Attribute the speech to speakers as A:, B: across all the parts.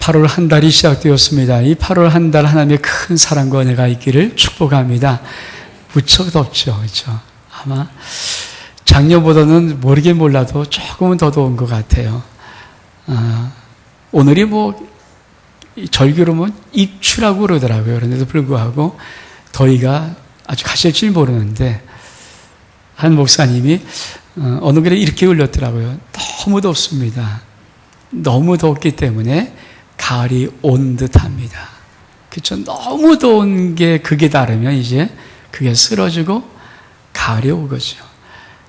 A: 8월 한 달이 시작되었습니다. 이 8월 한 달 하나님의 큰 사랑과 은혜가 있기를 축복합니다. 무척 덥죠, 그렇죠? 아마 작년보다는 모르긴 몰라도 조금은 더 더운 것 같아요. 오늘이 절기로 입추라고 그러더라고요. 그런데도 불구하고 더위가 아주 가실지 모르는데 한 목사님이 어느 글에 이렇게 올렸더라고요. 너무 덥습니다. 너무 덥기 때문에 가을이 온 듯합니다. 그렇죠? 너무 더운 게 극에 다르면 이제 그게 쓰러지고 가을이 오거죠.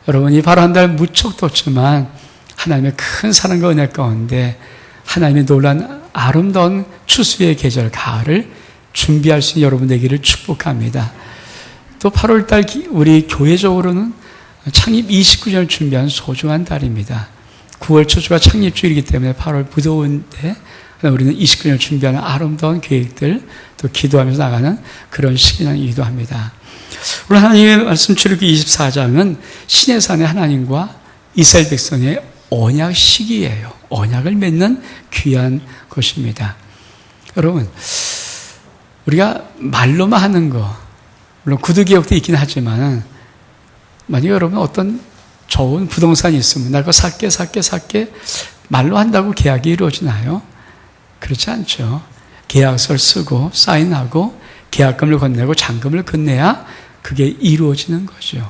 A: 여러분이 바로 한 달 무척 덥지만 하나님의 큰 사랑과 은혜 가운데 하나님의 놀라운 아름다운 추수의 계절 가을을 준비할 수 있는 여러분 되기를 축복합니다. 또 8월달 우리 교회적으로는 창립 29년을 준비한 소중한 달입니다. 9월 초주가 창립주일이기 때문에 8월 무더운데 우리는 29년을 준비하는 아름다운 계획들 또 기도하면서 나가는 그런 시기이기도 합니다. 오늘 하나님의 말씀 출애굽기 24장은 시내산의 하나님과 이스라엘 백성의 언약 시기예요. 언약을 맺는 귀한 것입니다. 여러분, 우리가 말로만 하는 거, 물론 구두개혁도 있긴 하지만 만약에 여러분 어떤 좋은 부동산이 있으면 나 그거 살게 말로 한다고 계약이 이루어지나요? 그렇지 않죠. 계약서를 쓰고 사인하고 계약금을 건네고 잔금을 건네야 그게 이루어지는 거죠.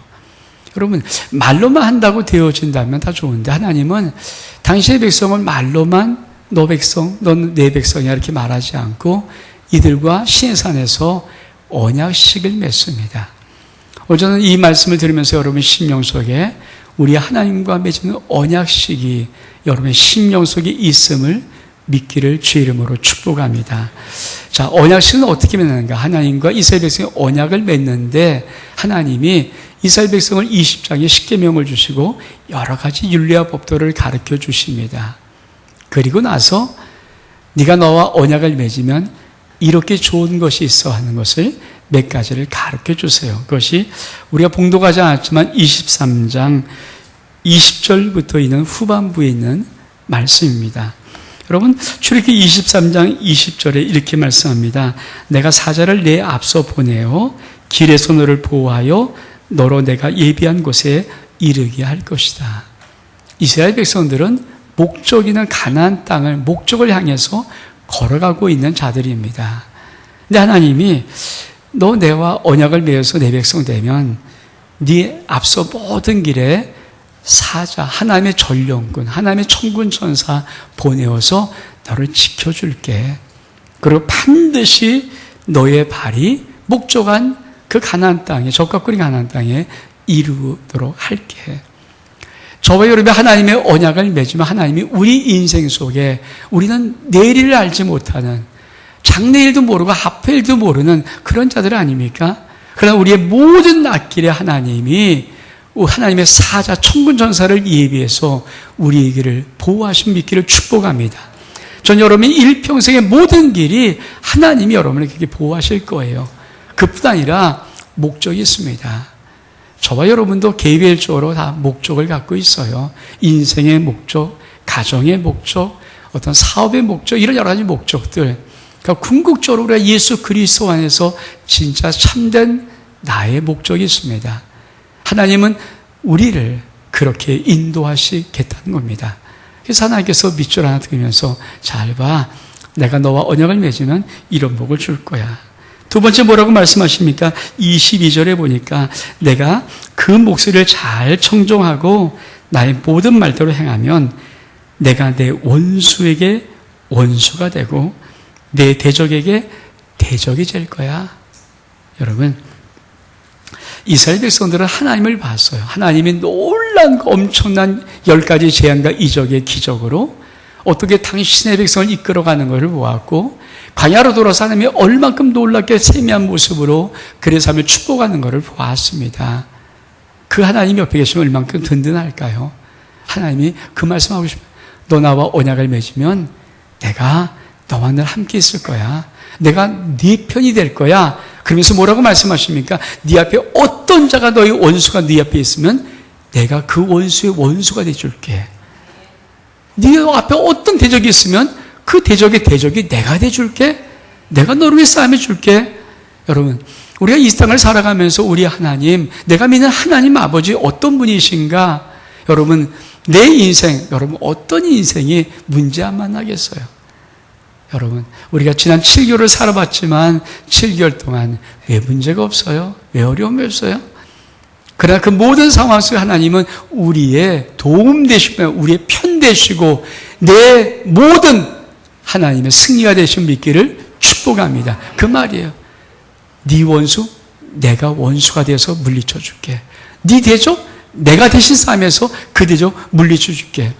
A: 여러분, 말로만 한다고 되어진다면 다 좋은데 하나님은 당신의 백성을 말로만 너 백성, 넌 내 백성이야 이렇게 말하지 않고 이들과 시내산에서 언약식을 맺습니다. 오늘 저는 이 말씀을 들으면서 여러분 심령 속에 우리 하나님과 맺는 언약식이 여러분의 심령 속에 있음을 믿기를 주의 이름으로 축복합니다. 자, 언약식은 어떻게 맺는가? 하나님과 이스라엘 백성의 언약을 맺는데 하나님이 이스라엘 백성을 20장의 십계명을 주시고 여러 가지 율례와 법도를 가르쳐 주십니다. 그리고 나서 네가 너와 언약을 맺으면 이렇게 좋은 것이 있어 하는 것을 몇 가지를 가르쳐 주세요. 그것이 우리가 봉독하지 않았지만 23장 20절부터 있는 후반부에 있는 말씀입니다. 여러분, 출애굽기 23장 20절에 이렇게 말씀합니다. 내가 사자를 내 앞서 보내어 길에서 너를 보호하여 너로 내가 예비한 곳에 이르게 할 것이다. 이스라엘 백성들은 목적이는 가나안 땅을 목적을 향해서 걸어가고 있는 자들입니다. 근데 하나님이 너 내와 언약을 맺어서 내 백성 되면 네 앞서 모든 길에 사자, 하나님의 전령군, 하나님의 천군 천사 보내어서 너를 지켜줄게. 그리고 반드시 너의 발이 목적한 그 가나안 땅에, 적과 꿀인 가나안 땅에 이루도록 할게. 저와 여러분이 하나님의 언약을 맺으면 하나님이 우리 인생 속에 우리는 내일을 알지 못하는 장래일도 모르고 앞일도 모르는 그런 자들 아닙니까? 그러나 우리의 모든 낯길에 하나님의 사자 천군 전사를 예비해서 우리의 길을 보호하신 믿기를 축복합니다. 전 여러분의 일평생의 모든 길이 하나님이 여러분을 그렇게 보호하실 거예요. 그뿐 아니라 목적이 있습니다. 저와 여러분도 개별적으로 다 목적을 갖고 있어요. 인생의 목적, 가정의 목적, 어떤 사업의 목적, 이런 여러 가지 목적들. 그러니까 궁극적으로 우리가 예수 그리스도 안에서 진짜 참된 나의 목적이 있습니다. 하나님은 우리를 그렇게 인도하시겠다는 겁니다. 그래서 하나님께서 밑줄 하나 들면서 잘 봐. 내가 너와 언약을 맺으면 이런 복을 줄 거야. 두 번째 뭐라고 말씀하십니까? 22절에 보니까 내가 그 목소리를 잘 청종하고 나의 모든 말대로 행하면 내가 내 원수에게 원수가 되고 내 대적에게 대적이 될 거야. 여러분, 이스라엘 백성들은 하나님을 봤어요. 하나님이 놀란 엄청난 10가지 재앙과 이적의 기적으로 어떻게 당신의 백성을 이끌어가는 것을 보았고 광야로 돌아서 하나님이 얼만큼 놀랍게 세미한 모습으로 그의 삶을 축복하는 것을 보았습니다. 그 하나님이 옆에 계시면 얼만큼 든든할까요? 하나님이 그 말씀하고 싶어요. 너 나와 언약을 맺으면 내가 너와 늘 함께 있을 거야. 내가 네 편이 될 거야. 그러면서 뭐라고 말씀하십니까? 네 앞에 어떤 자가 너의 원수가 네 앞에 있으면 내가 그 원수의 원수가 되어줄게. 네 앞에 어떤 대적이 있으면 그 대적이 내가 돼줄게. 내가 너를 위해 싸움해줄게. 여러분, 우리가 이 땅을 살아가면서 우리 하나님, 내가 믿는 하나님 아버지 어떤 분이신가? 여러분, 내 인생, 여러분 어떤 인생이 문제 안 만나겠어요? 여러분, 우리가 지난 7개월을 살아봤지만 7개월 동안 왜 문제가 없어요? 왜 어려움이 없어요? 그러나 그 모든 상황 속에 하나님은 우리의 도움 되시고 우리의 편 되시고 내 모든 하나님의 승리가 되신 믿기를 축복합니다. 그 말이에요. 네 원수, 내가 원수가 되어서 물리쳐 줄게. 네 대적, 내가 대신 싸움에서 그 대적 물리쳐 줄게.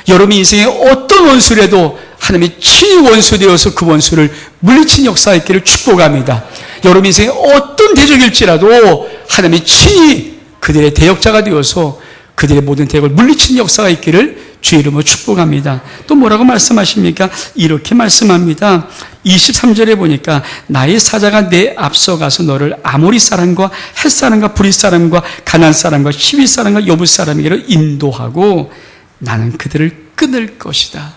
A: 여러분 인생에 어떤 원수라도 하나님이 친히 원수 되어서 그 원수를 물리친 역사가 있기를 축복합니다. 여러분 인생에 어떤 대적일지라도 하나님이 친히 그들의 대역자가 되어서 그들의 모든 대역을 물리친 역사가 있기를 주의 이름으로 축복합니다. 또 뭐라고 말씀하십니까? 이렇게 말씀합니다. 23절에 보니까 나의 사자가 내 앞서가서 너를 아모리 사람과 헷 사람과 브릿 사람과 가나안 사람과 히윗 사람과 여부 사람에게로 인도하고 나는 그들을 끊을 것이다.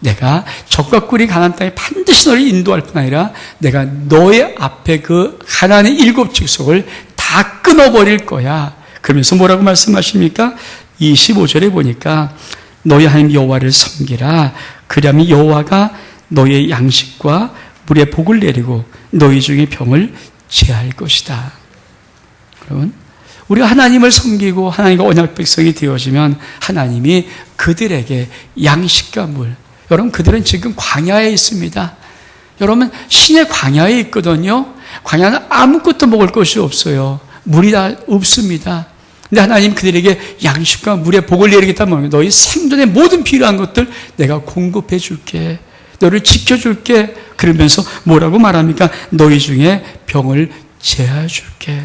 A: 내가 적과 꿀이 가나안 땅에 반드시 너를 인도할 뿐 아니라 내가 너의 앞에 그 가나안의 7 직속을 다 끊어버릴 거야. 그러면서 뭐라고 말씀하십니까? 25절에 보니까 너희 하나님 여호와를 섬기라. 그리하면 여호와가 너희의 양식과 물의 복을 내리고 너희 중에 병을 제할 것이다. 여러분, 우리가 하나님을 섬기고 하나님과 언약 백성이 되어지면 하나님이 그들에게 양식과 물, 여러분 그들은 지금 광야에 있습니다. 여러분 신의 광야에 있거든요. 광야는 아무것도 먹을 것이 없어요. 물이 다 없습니다. 근데 하나님 그들에게 양식과 물의 복을 내리겠다면 너희 생존의 모든 필요한 것들 내가 공급해 줄게. 너를 지켜줄게. 그러면서 뭐라고 말합니까? 너희 중에 병을 제하여 줄게.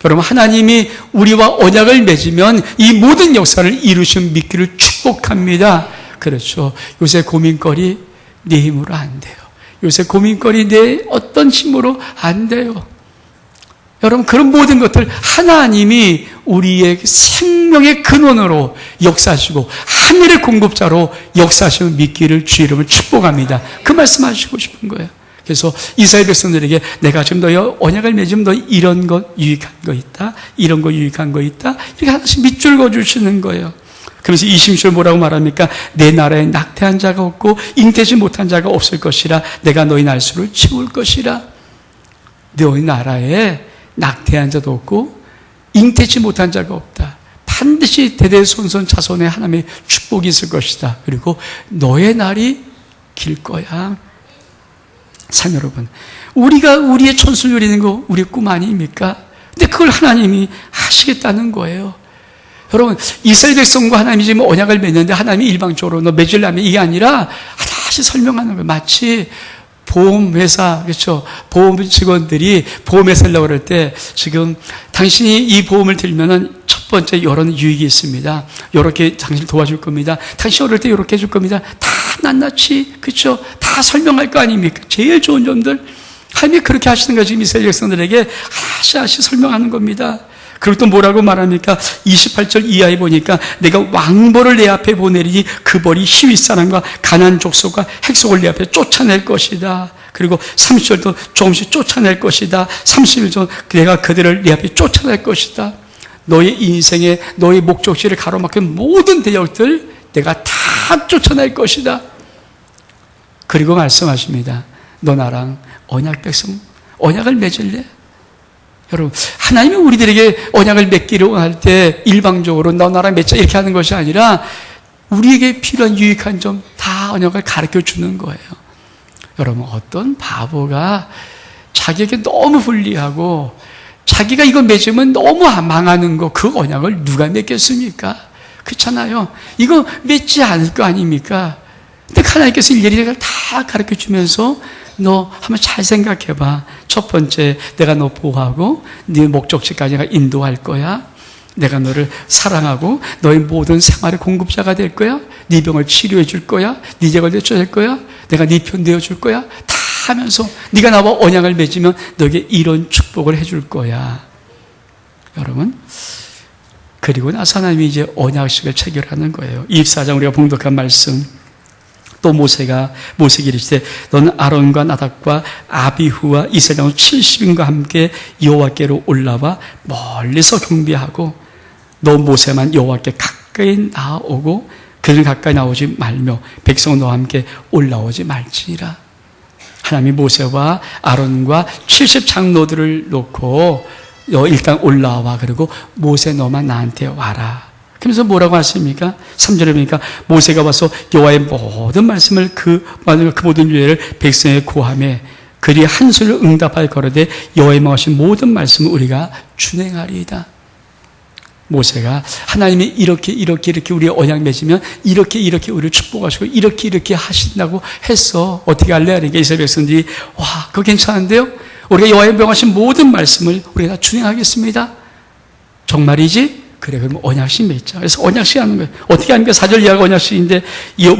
A: 여러분 하나님이 우리와 언약을 맺으면 이 모든 역사를 이루신 믿기를 축복합니다. 그렇죠. 요새 고민거리 내 힘으로 안 돼요. 요새 고민거리 내 어떤 힘으로 안 돼요. 여러분 그런 모든 것들 하나님이 우리의 생명의 근원으로 역사하시고 하늘의 공급자로 역사하시는 믿기를 주의 이름으로 축복합니다. 그 말씀하시고 싶은 거예요. 그래서 이스라엘 백성들에게 내가 지금 너희 언약을 맺으면 너 이런 것 유익한 거 있다, 이런 거 유익한 거 있다, 이렇게 하나씩 밑줄 그어주시는 거예요. 그러면서 20절 뭐라고 말합니까? 내 나라에 낙태한 자가 없고 잉태지 못한 자가 없을 것이라. 내가 너희 날수를 채울 것이라. 너희 나라에 낙태한 자도 없고 잉태치 못한 자가 없다. 반드시 대대손손 자손의 하나님의 축복이 있을 것이다. 그리고 너의 날이 길 거야. 참 여러분, 우리가 우리의 천수 누리는 거 우리의 꿈 아닙니까? 근데 그걸 하나님이 하시겠다는 거예요. 여러분 이스라엘 백성과 하나님이 지금 언약을 맺는데 하나님이 일방적으로 너 맺으려면 이게 아니라 하나씩 설명하는 거예요. 마치 보험회사, 그렇죠? 보험 직원들이 보험회사 하려고 그럴 때 지금 당신이 이 보험을 들면은 첫 번째 이런 유익이 있습니다. 이렇게 당신을 도와줄 겁니다. 당신 어릴 때 이렇게 해줄 겁니다. 다 낱낱이, 그렇죠? 다 설명할 거 아닙니까? 제일 좋은 점들. 하나님이 그렇게 하시는 거예요. 지금 이스라엘 백성들에게 하나씩 설명하는 겁니다. 그리고 또 뭐라고 말합니까? 28절 이하에 보니까 내가 왕벌을 내 앞에 보내리니 그 벌이 히윗 사람과 가나안 족속과 핵속을 내 앞에 쫓아낼 것이다. 그리고 30절도 조금씩 쫓아낼 것이다. 31절 내가 그들을 내 앞에 쫓아낼 것이다. 너의 인생에 너의 목적지를 가로막힌 모든 대역들 내가 다 쫓아낼 것이다. 그리고 말씀하십니다. 너 나랑 언약 백성 언약을 맺을래? 여러분 하나님이 우리들에게 언약을 맺기를 원할 때 일방적으로 너 나랑 맺자 이렇게 하는 것이 아니라 우리에게 필요한 유익한 점 다 언약을 가르쳐 주는 거예요. 여러분 어떤 바보가 자기에게 너무 불리하고 자기가 이거 맺으면 너무 망하는 거 그 언약을 누가 맺겠습니까? 그렇잖아요. 이거 맺지 않을 거 아닙니까? 근데 하나님께서 일일이 다 가르쳐 주면서 너 한번 잘 생각해봐. 첫 번째, 내가 너 보호하고 네 목적지까지 내가 인도할 거야. 내가 너를 사랑하고 너의 모든 생활의 공급자가 될 거야. 네 병을 치료해 줄 거야. 네 죄를 내줄 거야. 내가 네 편 되어 줄 거야. 다 하면서 네가 나와 언약을 맺으면 너에게 이런 축복을 해줄 거야. 여러분, 그리고 나서 하나님이 이제 언약식을 체결하는 거예요. 24장 우리가 봉독한 말씀 또 모세에게 이르시되 너는 아론과 나답과 아비후와 이스라엘 장로 70인과 함께 여호와께로 올라와 멀리서 경배하고 너 모세만 여호와께 가까이 나오고 그들은 가까이 나오지 말며 백성은 너와 함께 올라오지 말지니라. 하나님이 모세와 아론과 70 장로들을 놓고 너 일단 올라와, 그리고 모세 너만 나한테 와라. 그러면서 뭐라고 하십니까? 3절에 보니까 모세가 와서 여호와의 모든 말씀을 그 모든 유예를 백성의 고함에 그리 한 소리로 응답하여 거르되 여호와의 명하신 모든 말씀을 우리가 준행하리이다. 모세가 하나님이 이렇게 우리 언약 맺으면 이렇게 우리를 축복하시고 이렇게 하신다고 했어. 어떻게 할래? 그러니까 이스라엘 백성들이 와, 그거 괜찮은데요? 우리가 여호와의 명하신 모든 말씀을 우리가 다 준행하겠습니다. 정말이지? 그래, 그럼 언약식 맺자. 그래서 언약식 하는 거예요. 어떻게 하니까 4절 이하가 언약식인데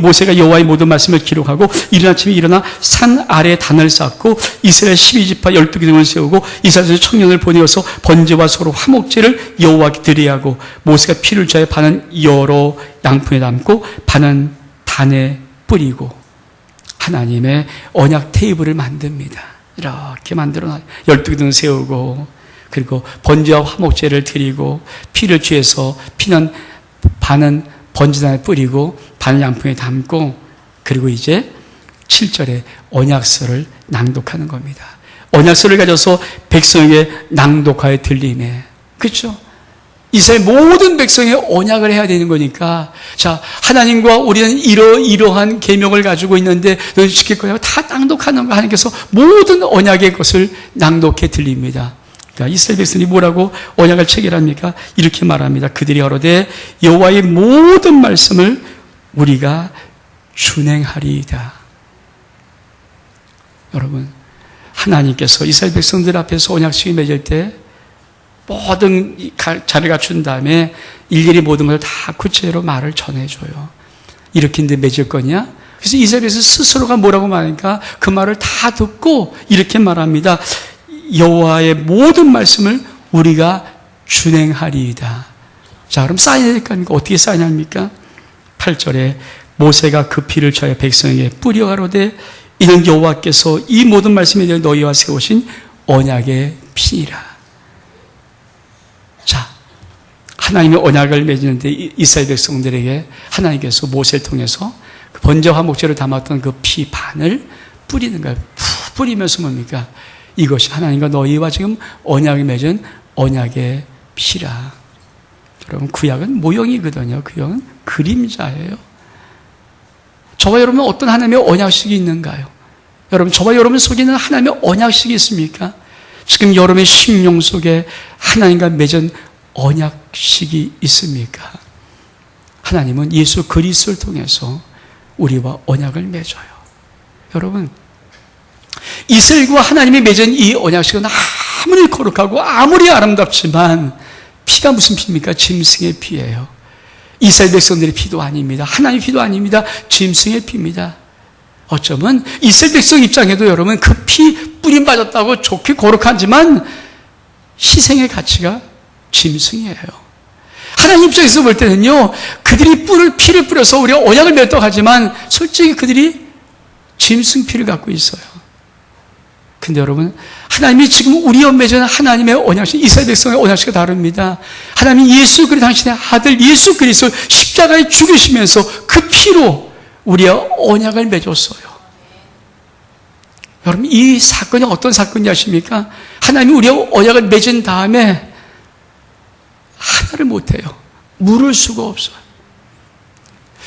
A: 모세가 여호와의 모든 말씀을 기록하고 이른 아침에 일어나 산 아래에 단을 쌓고 이스라엘 12지파 12기둥을 세우고 이스라엘 청년을 보내어서 번제와 소로 화목제를 여호와께 드려야 하고 모세가 피를 저에 반은 여러 양푼에 담고 반은 단에 뿌리고 하나님의 언약 테이블을 만듭니다. 이렇게 만들어놔요. 12기둥을 세우고 그리고 번제와 화목제를 드리고 피를 취해서 피는 반은 번제단에 뿌리고 반은 양푼에 담고 그리고 이제 7절에 언약서를 낭독하는 겁니다. 언약서를 가져서 백성에게 낭독하여 들리네. 그렇죠? 이스라엘 모든 백성의 언약을 해야 되는 거니까 자, 하나님과 우리는 이러한 계명을 가지고 있는데 너희 지킬 거냐고 다 낭독하는 거. 하나님께서 모든 언약의 것을 낭독해 들립니다. 그러니까 이스라엘 백성이 뭐라고 언약을 체결합니까? 이렇게 말합니다. 그들이 가로되 여호와의 모든 말씀을 우리가 준행하리이다. 여러분, 하나님께서 이스라엘 백성들 앞에서 언약식을 맺을 때 모든 자리를 갖춘 다음에 일일이 모든 걸 다 구체적으로 말을 전해줘요. 이렇게 인데 맺을 거냐? 그래서 이스라엘 백성 스스로가 뭐라고 말하니까 그 말을 다 듣고 이렇게 말합니다. 여호와의 모든 말씀을 우리가 준행하리이다. 자, 그럼 사인해야 될 거 아닙니까? 어떻게 사인합니까? 8절에 모세가 그 피를 저의 백성에게 뿌려 가로되 이는 여호와께서 이 모든 말씀에 대해 너희와 세우신 언약의 피니라. 자, 하나님의 언약을 맺는데 이스라엘 백성들에게 하나님께서 모세를 통해서 그 번제와 화목제를 담았던 그 피 반을 뿌리는 거예요. 푹 뿌리면서 뭡니까? 이것이 하나님과 너희와 지금 언약을 맺은 언약의 피라. 여러분, 구약은 모형이거든요. 구약은 그림자예요. 저와 여러분 어떤 하나님의 언약식이 있는가요? 여러분, 저와 여러분 속에는 하나님의 언약식이 있습니까? 지금 여러분의 심령 속에 하나님과 맺은 언약식이 있습니까? 하나님은 예수 그리스도를 통해서 우리와 언약을 맺어요. 여러분, 이스라엘과 하나님이 맺은 이 언약식은 아무리 거룩하고 아무리 아름답지만 피가 무슨 피입니까? 짐승의 피예요. 이스라엘 백성들의 피도 아닙니다. 하나님의 피도 아닙니다. 짐승의 피입니다. 어쩌면 이스라엘 백성 입장에도 여러분 그 피 뿌림 받았다고 좋게 거룩하지만 희생의 가치가 짐승이에요. 하나님 입장에서 볼 때는요, 그들이 피를 뿌려서 우리가 언약을 맺었다고 하지만 솔직히 그들이 짐승 피를 갖고 있어요. 근데 여러분, 하나님이 지금 우리와 맺은 하나님의 언약식, 이스라엘 백성의 언약식이 다릅니다. 하나님이 예수 그리스도 당신의 아들 예수 그리스도를 십자가에 죽이시면서 그 피로 우리와 언약을 맺었어요. 여러분, 이 사건이 어떤 사건인지 아십니까? 하나님이 우리와 언약을 맺은 다음에 하나를 못해요. 물을 수가 없어요.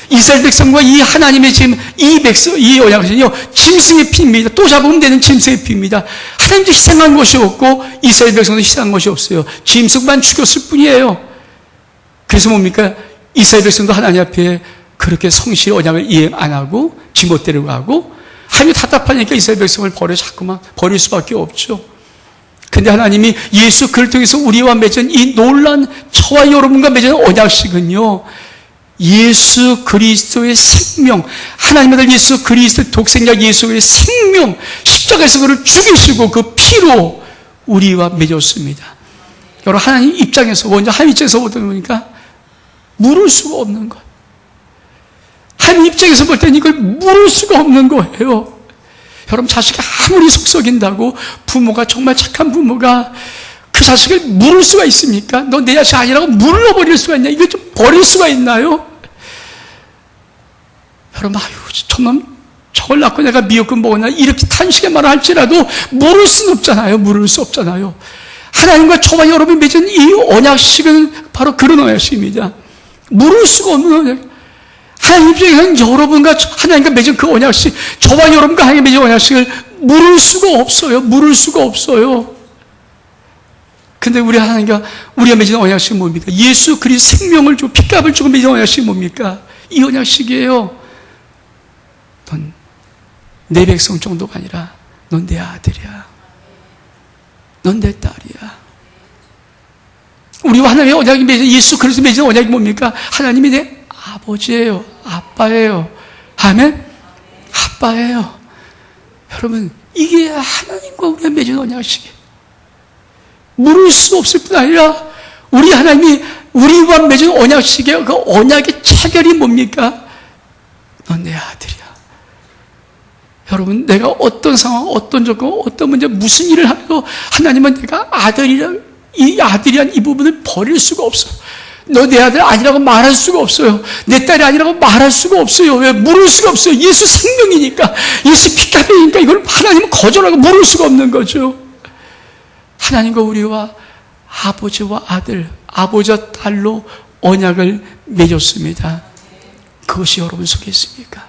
A: 이스라엘 백성과 이 하나님의 지금 이 언약은요, 짐승의 피입니다. 또 잡으면 되는 짐승의 피입니다. 하나님도 희생한 것이 없고 이스라엘 백성도 희생한 것이 없어요. 짐승만 죽였을 뿐이에요. 그래서 뭡니까? 이스라엘 백성도 하나님 앞에 그렇게 성실히 언약을 이행 안 하고 지멋대로 가고 하나님이 답답하니까 이스라엘 백성을 자꾸만 버릴 수밖에 없죠. 근데 하나님이 예수 그를 통해서 우리와 맺은 이 놀라운 저와 여러분과 맺은 언약식은요, 예수 그리스도의 생명, 하나님의 아들 예수 그리스도의 독생자 예수의 생명, 십자가에서 그를 죽이시고 그 피로 우리와 맺었습니다. 여러분, 하나님 입장에서, 먼저 하나님 입장에서 보니까 물을 수가 없는 것. 하나님 입장에서 볼 때는 이걸 물을 수가 없는 거예요. 여러분, 자식이 아무리 속썩인다고 부모가 정말 착한 부모가 그 자식을 물을 수가 있습니까? 너 내 자식 아니라고 물러버릴 수가 있냐? 이걸 좀 버릴 수가 있나요? 여러분, 아유, 저걸 낳고 내가 미역국 먹었나? 이렇게 탄식의 말을 할지라도 물을 수는 없잖아요. 물을 수 없잖아요. 하나님과 저와 여러분이 맺은 이 언약식은 바로 그런 언약식입니다. 물을 수가 없는 언약. 하나님 입장에서는 여러분과 하나님과 맺은 그 언약식, 저와 여러분과 하나님 맺은 언약식을 물을 수가 없어요. 물을 수가 없어요. 근데 우리 하나님과 우리가 맺은 언약식은 뭡니까? 예수 그리스도 생명을 주고 피값을 주고 맺은 언약식이 뭡니까? 이 언약식이에요. 넌 내 백성 정도가 아니라 넌 내 아들이야. 넌 내 딸이야. 우리와 하나님의 언약이 맺은 예수 그리스도 맺은 언약이 뭡니까? 하나님이 내 아버지예요. 아빠예요. 아멘? 아빠예요. 여러분, 이게 하나님과 우리가 맺은 언약식이에요. 물을 수 없을 뿐 아니라 우리 하나님이 우리와 맺은 언약식의 그 언약의 체결이 뭡니까? 넌 내 아들이야. 여러분, 내가 어떤 상황, 어떤 조건, 어떤 문제, 무슨 일을 하도 하나님은 내가 이 아들이란 이 부분을 버릴 수가 없어. 너 내 아들 아니라고 말할 수가 없어요. 내 딸이 아니라고 말할 수가 없어요. 왜? 물을 수가 없어요. 예수 생명이니까, 예수 피값이니까 이걸 하나님은 거절하고 물을 수가 없는 거죠. 하나님과 우리와 아버지와 아들, 아버지와 딸로 언약을 맺었습니다. 그것이 여러분 속에 있습니까?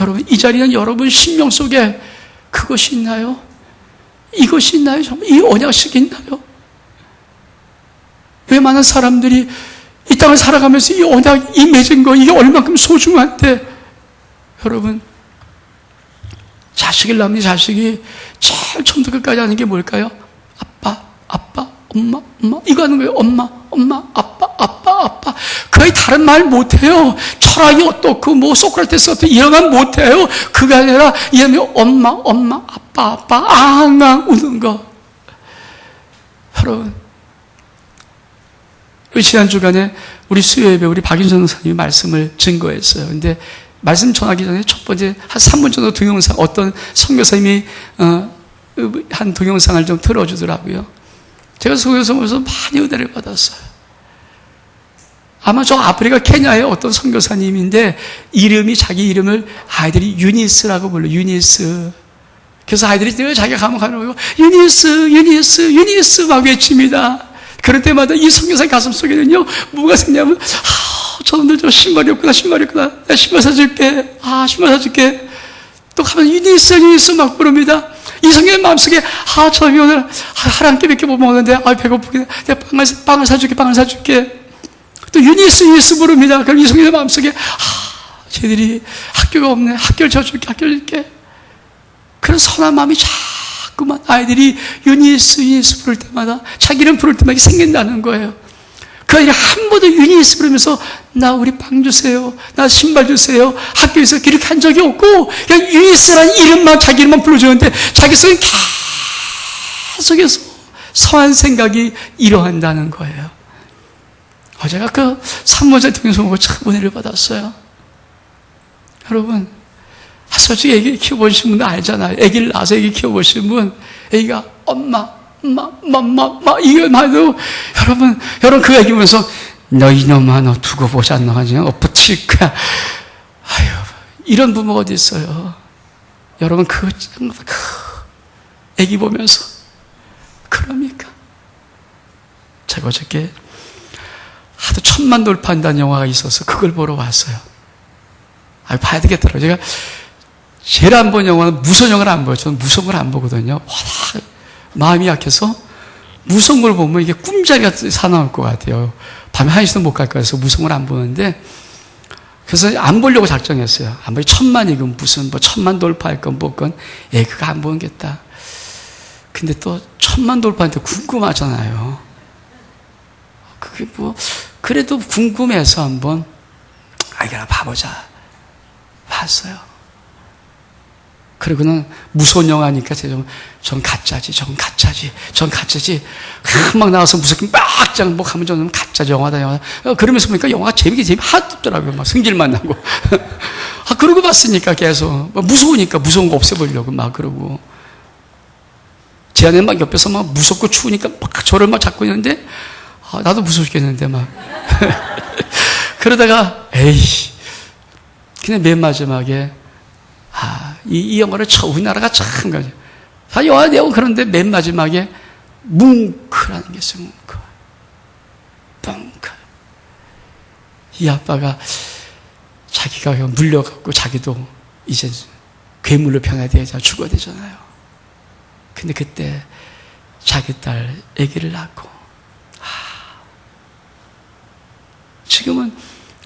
A: 여러분, 이 자리는 여러분 심령 속에 그것이 있나요? 이것이 있나요? 정말 이 언약식이 있나요? 왜 많은 사람들이 이 땅을 살아가면서 이 언약, 이 맺은 거, 이게 얼만큼 소중한데, 여러분, 자식을 낳는 자식이 제일 처음부터 끝까지 하는 게 뭘까요? 아빠, 엄마, 이거 하는 거예요. 엄마, 아빠. 거의 다른 말 못해요. 철학이 어떻고, 소크라테스 어떻고, 이런 말 못해요. 그게 아니라, 이름이 엄마, 아빠, 앙앙 우는 거. 여러분, 지난 주간에 우리 수요예배, 우리 박윤선 선생님이 말씀을 증거했어요. 근데, 말씀 전하기 전에 첫 번째, 한 3분 정도 동영상, 어떤 선교사님이, 한 동영상을 좀 틀어주더라고요. 제가 속에서 보면서 많이 은혜를 받았어요. 아마 저 아프리카 케냐의 어떤 선교사님인데 자기 이름을 아이들이 유니스라고 불러요. 유니스. 그래서 아이들이 늘 자기가 가면 거고 유니스 막 외칩니다. 그럴 때마다 이 선교사의 가슴 속에는요 뭐가 생기냐면 저놈들 저 신발이 없구나. 내가 신발 사줄게. 신발 사줄게. 또 가면 유니스 막 부릅니다. 이 성경의 마음속에 저놈이 오늘 한 끼밖에 못 먹었는데 배고프게 내가 빵을 사줄게. 또 유니스 부릅니다. 그럼 이 성경의 마음속에 쟤들이 학교가 없네. 학교를 줄게. 그런 선한 마음이 자꾸만 아이들이 유니스 부를 때마다 자기 이름 부를 때마다 생긴다는 거예요. 그 아이들이 한 번도 유니스 부르면서 나 우리 빵 주세요. 나 신발 주세요. 학교에서 그렇게 한 적이 없고 그냥 유니스라는 이름만 자기 이름만 불러주는데 자기 속에 계속해서 선한 생각이 일어난다는 거예요. 제가 그 산모자 통해서 보고 참 은혜를 받았어요. 여러분, 솔직히 애기 키워보신 분들 알잖아요. 애기를 낳아서 애기 키워보신 분, 애기가 엄마 이거 말도 여러분 그 애기 보면서 너 이놈아 너 두고 보지 않나 붙일 거야. 이런 부모가 어디 있어요? 여러분 애기 보면서 그럽니까? 제가 어저께 하도 1000만 돌파한다는 영화가 있어서 그걸 보러 왔어요. 봐야 되겠더라고요. 제가 제일 안 본 영화는 무서운 영화를 안 봐요. 저는 무서운 걸 안 보거든요. 마음이 약해서 무서운 걸 보면 이게 꿈자리가 사나울 것 같아요. 밤에 1시도 못 갈 거라서 무서운 걸 안 보는데 그래서 안 보려고 작정했어요. 아무리 1000만이건 무슨 1000만 돌파할 건 뭐건 그거 안 보겠다. 근데 또 1000만 돌파한테 궁금하잖아요. 그게 그래도 궁금해서 한번 그냥 봐보자. 봤어요. 그리고는 무서운 영화니까 전 가짜지. 막 나와서 무섭게 막 장복하면 저는 가짜 영화. 그러면서 보니까 영화가 재미가 하나도 없더라고요. 막 승질만 나고. 그러고 봤으니까 계속. 무서우니까 무서운 거 없애보려고 막 그러고. 제 안에 막 옆에서 막 무섭고 추우니까 막 저를 막 잡고 있는데, 나도 무섭겠는데 막. 그러다가, 그냥 맨 마지막에, 이 영화를 우리나라가 참 가죠. 영화 내용 그런데 맨 마지막에 뭉크라는 게 있어요. 뭉크. 이 아빠가 자기가 물려갖고 자기도 이제 괴물로 변화되자 죽어야 되잖아요. 근데 그때 자기 딸 아기를 낳고, 지금은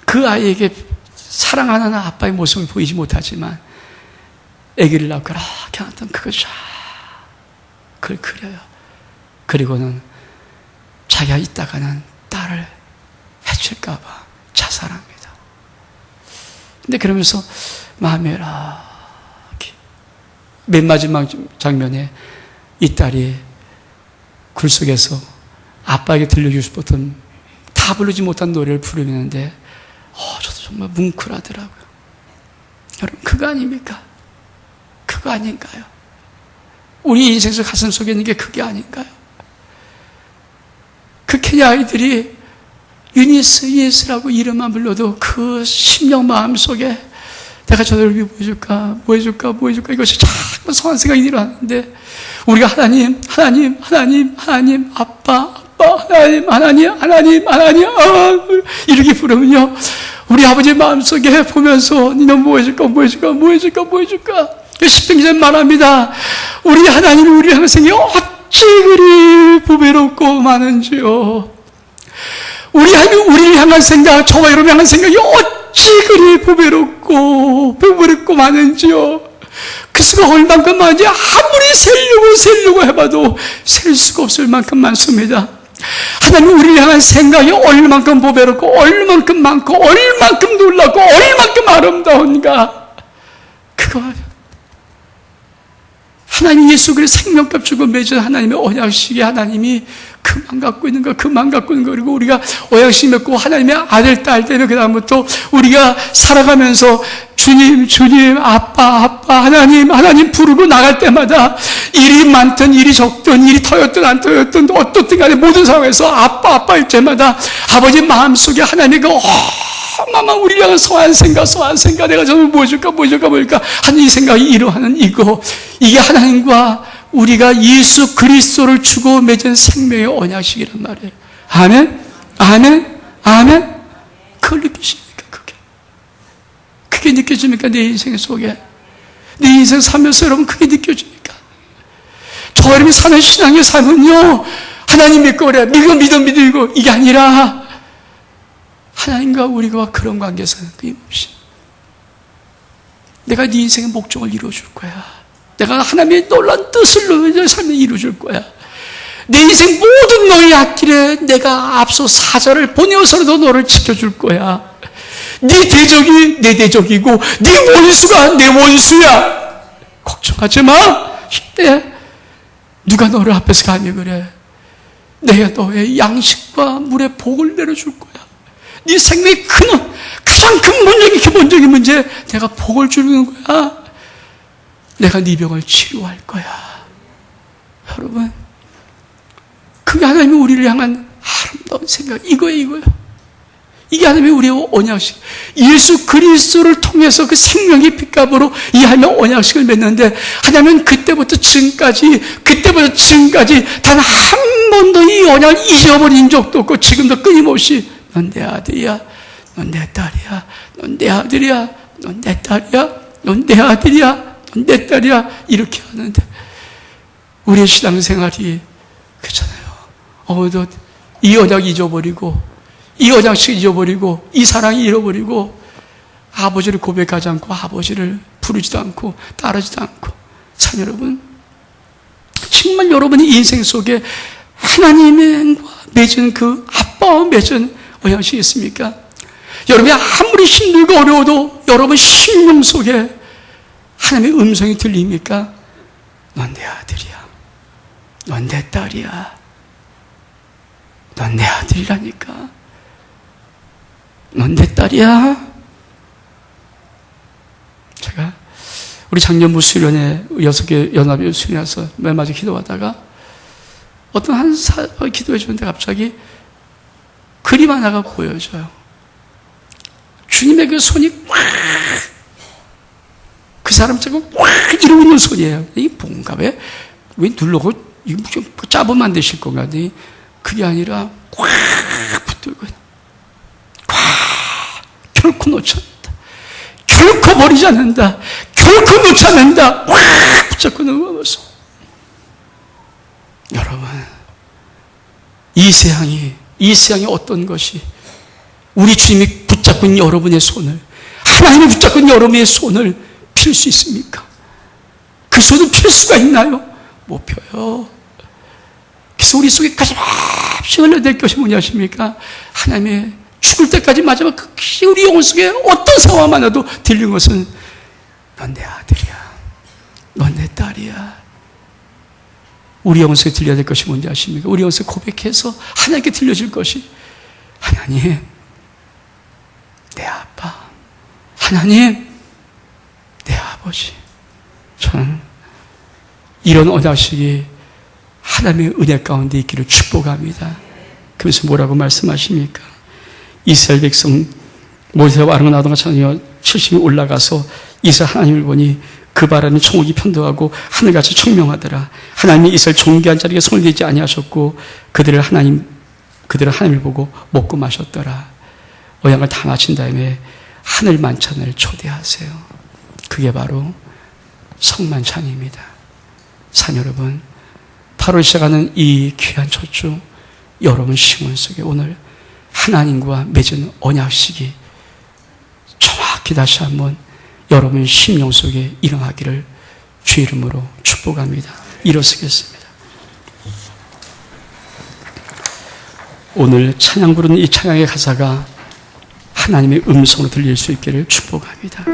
A: 그 아이에게 사랑하는 아빠의 모습을 보이지 못하지만 아기를 낳고 이렇게 하던 그걸 쫙 그걸 그려요. 그리고는 자기가 있다가는 딸을 해칠까 봐 자살합니다. 근데 그러면서 마음에 이렇게 맨 마지막 장면에 이 딸이 굴 속에서 아빠에게 들려주고 싶었던 다 부르지 못한 노래를 부르는데 저도 정말 뭉클하더라고요. 여러분, 그거 아닙니까? 그거 아닌가요? 우리 인생에서 가슴 속에 있는 게 그게 아닌가요? 그 케냐 아이들이 유니스라고 이름만 불러도 그 심령 마음 속에 내가 저들을 위해 뭐 해줄까 이것이 자꾸 성한 생각이 일어나는데 우리가 하나님 아빠 하나님 이렇게 부르면요 우리 아버지 마음속에 보면서 너는 뭐 해줄까 십행전 말합니다. 우리 하나님이 우리 항생이 어찌 그리 보배롭고 많은지요. 우리 하나님 우리를 향한 생각, 저와 여러분을 향한 생각이 어찌 그리 보배롭고 많은지요. 그 수가 얼만큼 많은지 아무리 세려고 해봐도 셀 수가 없을 만큼 많습니다. 하나님 우리를 향한 생각이 얼만큼 보배롭고 얼만큼 많고 얼만큼 놀랍고 얼만큼 아름다운가. 그거 하나님 예수 그리스도 생명값 주고 맺은 하나님의 언약식이 하나님이 그만 갖고 있는 거 그리고 우리가 언약식 맺고 하나님의 아들 딸 되면 그 다음부터 우리가 살아가면서 주님 아빠 하나님 부르고 나갈 때마다 일이 많든 일이 적든 일이 터였든 안 터였든 어떻든 간에 모든 상황에서 아빠일 때마다 아버지 마음속에 하나님의 그 어마어마한 우리를 향한 소한 생각 내가 저를 뭐 해줄까 하는 이 생각이 이루하는 이게 하나님과 우리가 예수 그리스도를 주고 맺은 생명의 언약식이란 말이에요. 아멘. 그걸 느끼십니까? 그게 느껴집니까? 내 인생 속에 내 인생 살면서 여러분 그게 느껴집니까? 저 여러분이 사는 신앙의 삶은요 하나님 믿고 그래 믿고 이게 아니라 하나님과 우리가 그런 관계에서는 끊임없이 내가 네 인생의 목적을 이루어줄 거야. 내가 하나님의 놀라운 뜻을 너의 삶에 이루어줄 거야. 내 인생 모든 너의 앞길에 내가 앞서 사자를 보내어서라도 너를 지켜줄 거야. 네 대적이 내 대적이고 네 원수가 내 원수야. 걱정하지 마. 힘내. 누가 너를 앞에서 가며 그래. 내가 너의 양식과 물의 복을 내려줄 거야. 네 생명의 근원, 가장 근본적인 기본적인 문제, 내가 복을 주는 거야. 내가 네 병을 치료할 거야. 여러분, 그게 하나님이 우리를 향한 아름다운 생각, 이거예요. 이게 하나님의 우리의 언약식. 예수 그리스도를 통해서 그 생명의 핏값으로 이 하나님의 언약식을 맺는데, 하나님은 그때부터 지금까지 단 한 번도 이 언약을 잊어버린 적도 없고, 지금도 끊임없이 넌 내 아들이야, 넌 내 딸이야, 넌 내 아들이야, 넌 내 딸이야, 넌 내 아들이야, 넌 내 딸이야, 이렇게 하는데 우리의 신앙생활이 그렇잖아요. 이 언약 잊어버리고 이 언약식 잊어버리고 이 사랑이 잃어버리고 아버지를 고백하지 않고 아버지를 부르지도 않고 따르지도 않고 참 여러분 정말 여러분의 인생 속에 하나님과 맺은 그 아빠와 맺은 언약식이 있습니까? 여러분이 아무리 힘들고 어려워도 여러분 심령 속에 하나님의 음성이 들립니까? 넌 내 아들이야. 넌 내 딸이야. 넌 내 아들이라니까. 넌 내 딸이야. 제가 우리 작년부 수련회 6개 연합회 수련회에서 맨 마지막에 기도하다가 어떤 한 기도해 주는데 갑자기 그림 하나가 보여져요. 주님의 그 손이 꽉, 그 사람처럼 꽉 이러고 있는 손이에요. 이게 뭔가 왜 누르고 이거 좀 짜보면 안 되실 건가? 그게 아니라 꽉 붙들고 꽉 결코 놓지 않는다. 결코 버리지 않는다. 결코 놓지 않는다. 꽉 붙잡고 넘어가서 여러분, 이 세상이 어떤 것이 우리 주님이 붙잡고 있는 여러분의 손을, 하나님이 붙잡고 있는 여러분의 손을 필 수 있습니까? 그 손을 필 수가 있나요? 못 펴요. 그래서 우리 속에 가장 흘러낼 것이 뭐냐 하십니까? 하나님의 죽을 때까지 마지막 그 우리 영혼 속에 어떤 상황만 와도 들리는 것은 넌 내 아들이야. 넌 내 딸이야. 우리 영혼 속에 들려야 될 것이 뭔지 아십니까? 우리 영혼 속에 고백해서 하나님께 들려질 것이 하나님, 내 아빠. 하나님, 내 아버지. 저는 이런 언약식이 하나님의 은혜 가운데 있기를 축복합니다. 그래서 뭐라고 말씀하십니까? 이스라엘 백성 모세와 아론과 나도가 70이 올라가서 이스라엘 하나님을 보니 그 바람이 총옥이 편도하고 하늘같이 청명하더라. 하나님이 이스라엘 존귀한 자리에 손을 대지 아니하셨고 그들을 하나님을 보고 먹고 마셨더라. 언약을 다 마친 다음에 하늘 만찬을 초대하세요. 그게 바로 성만찬입니다. 산 여러분, 8월 시작하는 이 귀한 첫 주 여러분 심원 속에 오늘 하나님과 맺은 언약식이 정확히 다시 한번 여러분 심령 속에 일어나기를 주의 이름으로 축복합니다. 일어서겠습니다. 오늘 찬양 부르는 이 찬양의 가사가 하나님의 음성으로 들릴 수 있기를 축복합니다.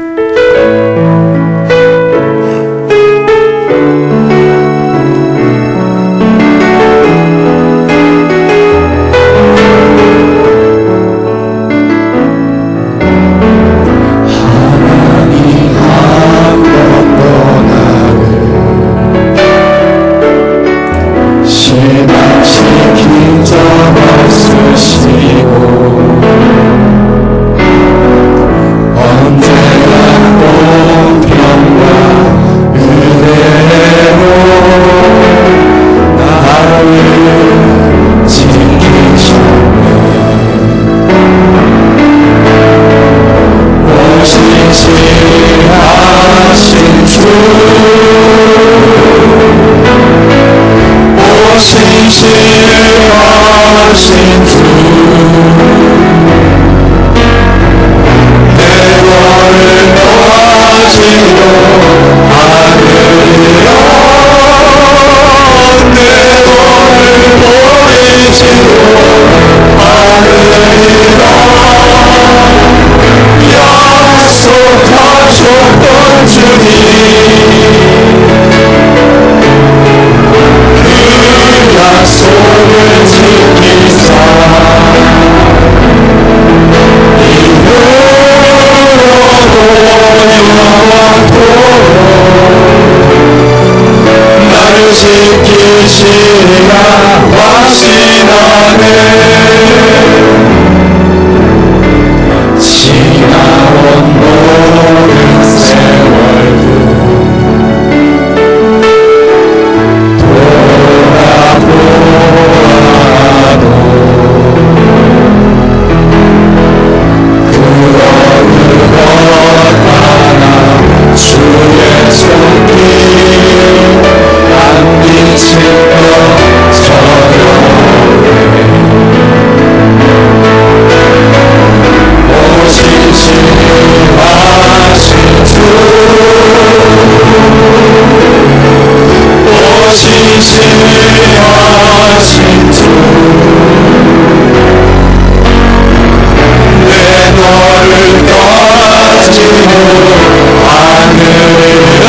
B: 너를 가지고 하늘을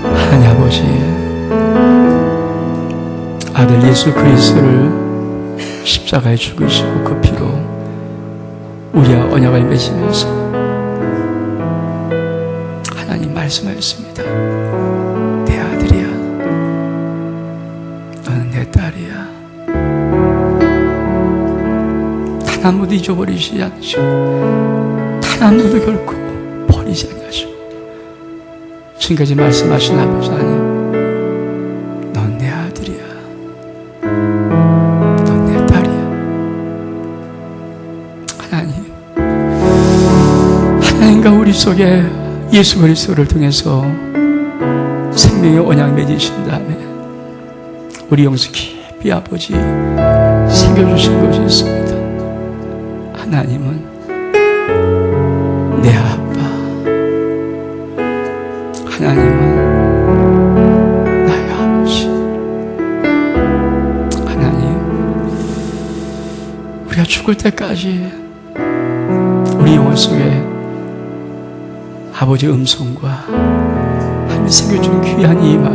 A: 하나님 아버지, 아들 예수 그리스도를 십자가에 죽으시고 그 피로 우리와 언약을 맺으면서 하나님 말씀하셨습니다. 내 아들이야, 너는 내 딸이야. 단 한 번도 잊어버리시지 않으시고 단 한 번도 결코 버리지 않으시고 지금까지 말씀하신 아버지 하나님, 넌 내 아들이야, 넌 내 딸이야. 하나님과 우리 속에 예수 그리스도를 통해서 생명의 언약 맺으신 다음에 우리 영수 깊이 아버지 새겨주신 것이 있습니다. 하나님은 내 아빠, 하나님은 나의 아버지. 하나님, 우리가 죽을 때까지 우리 영혼 속에 아버지의 음성과 하나님 새겨준 귀한 이 말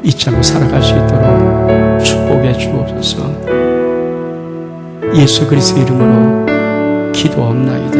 A: 잊지 않고 살아갈 수 있도록 축복해 주옵소서. 예수 그리스도 이름으로 기도합나이다.